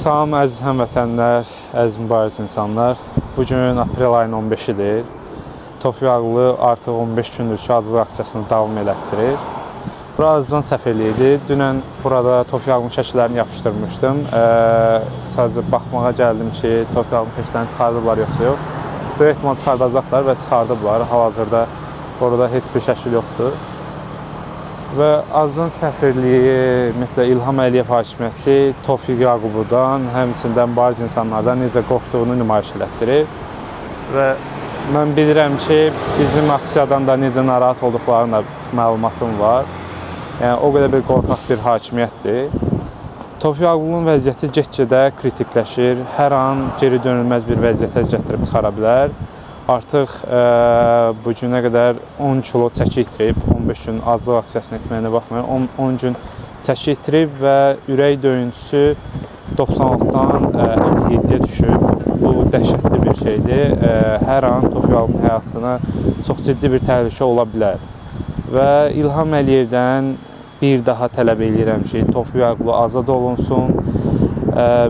Salam əziz həmvətənlər, əziz mübariz insanlar. Bugün aprel ayının 15-idir. Tofiq Ağlı artıq 15 gündür ki, aclıq aksiyasını davam elətdirir. Bura azdan səfirliyi idi. Dünən burada Tofiq Ağlının şəkillərini yapışdırmışdım. Sadəcə baxmağa gəldim ki, Tofiq Ağlının şəkillərini çıxardıblar yoxsa yox. Böyük ehtimal çıxardacaqlar və çıxardıblar. Hal-hazırda orada heç bir şəkil yoxdur. Və azdan səfirliyi, ümumiyyətlə İlham Əliyev hakimiyyəti Tofiq Yaqubudan, həmçində mübariz insanlardan necə qorxduğunu nümayiş elətdirir. Və mən bilirəm ki, bizim aksiyadan da necə narahat olduqlarına məlumatım var. Yəni, o qədər bir qorxaq bir hakimiyyətdir. Tofiq Ağlının vəziyyəti get-gedə kritikləşir, hər an geri dönülməz bir vəziyyətə gətirib çıxara bilər. Artıq bu günə qədər 10 kilo çəki itirib, 15 gün aclıq aksiyasını etməyinə baxmayaraq 10 gün çəki itirib və ürək döyüntüsü 96-dan 57-yə düşüb. Bu dəhşətli bir şeydir. Hər an Tofiq Ağlının həyatına çox ciddi bir təhlükə ola bilər. Və İlham Əliyevdən bir daha tələb edirəm ki, Tofiq Ağlı azad olunsun,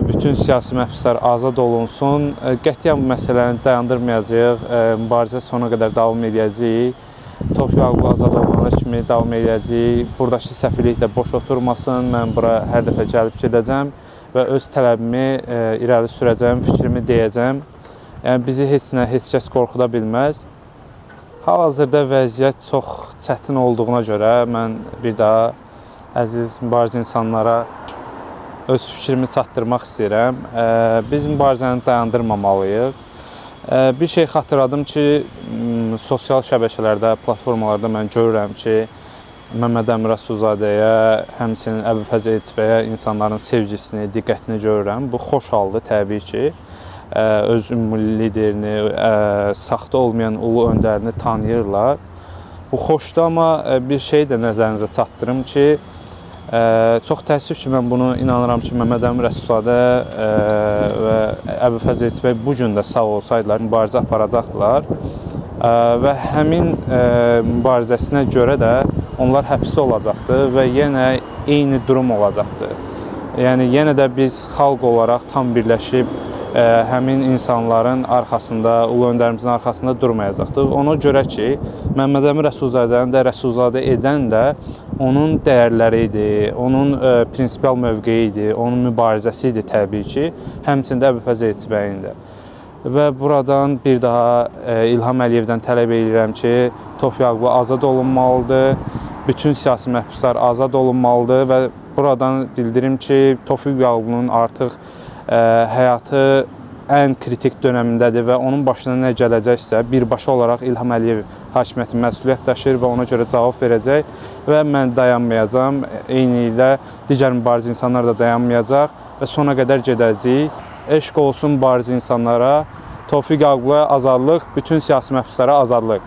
bütün siyasi məhbuslar azad olunsun. Qətiyyən bu məsələni dayandırmayacağıq, mübarizə sona qədər davam edəcəyik. Tofiq Ağlı azad olunana kimi davam edəcəyik. Buradakı səfirlik də boş oturmasın, mən bura hər dəfə gəlib gedəcəm və öz tələbimi irəli sürəcəm, fikrimi deyəcəm. Yəni, bizi heç nə, heç kəs qorxuda bilməz. Hal-hazırda vəziyyət çox çətin olduğuna görə mən bir daha əziz mübariz insanlara öz fikrimi çatdırmaq istəyirəm. Biz mübarizəni dayandırmamalıyıq. Bir şey xatırladım ki, sosial şəbəkələrdə, platformalarda mən görürəm ki, Məmməd Əmin Rəsulzadəyə, həmçinin Əbülfəz Elçibəyə insanların sevgisini, diqqətini görürəm. Bu xoş haldır təbii ki. Öz ümumi liderini, saxta olmayan ulu öndərini tanıyırlar. Bu xoşdur, amma bir şey də nəzərinizə çatdırım ki, çox təəssüf ki, mən bunu inanıram ki, Məmməd Əmin Rəsulzadə və Əbülfəz Elçibəy bu gün də sağ olsaydılar, mübarizə aparacaqdılar və həmin mübarizəsinə görə də onlar həbsdə olacaqdı və yenə eyni durum olacaqdı. Yəni, yenə də biz xalq olaraq tam birləşib həmin insanların arxasında, ulu öndərimizin arxasında durmayacaqdıq. Ona görə ki, Məmməd Əmin Rəsulzadəni də Rəsulzadə edən də onun dəyərləri idi, onun prinsipial mövqeyi idi, onun mübarizəsi idi təbii ki, həmçində Əbülfəz Elçibəyin də. Və buradan bir daha İlham Əliyevdən tələb edirəm ki, Tofiq Ağlı azad olunmalıdır, bütün siyasi məhbuslar azad olunmalıdır və buradan bildirim ki, Tofiq Ağlının artıq həyatı ən kritik dönəmindədir və onun başına nə gələcəksə, birbaşa olaraq İlham Əliyev hakimiyyəti məsuliyyət daşıyır və ona görə cavab verəcək və mən dayanmayacam. Eyni ilə digər mübariz insanlar da dayanmayacaq və sona qədər gedəcəyik. Eşq olsun mübariz insanlara, Tofiq Ağlı azadlıq, bütün siyasi məhbuslara azadlıq.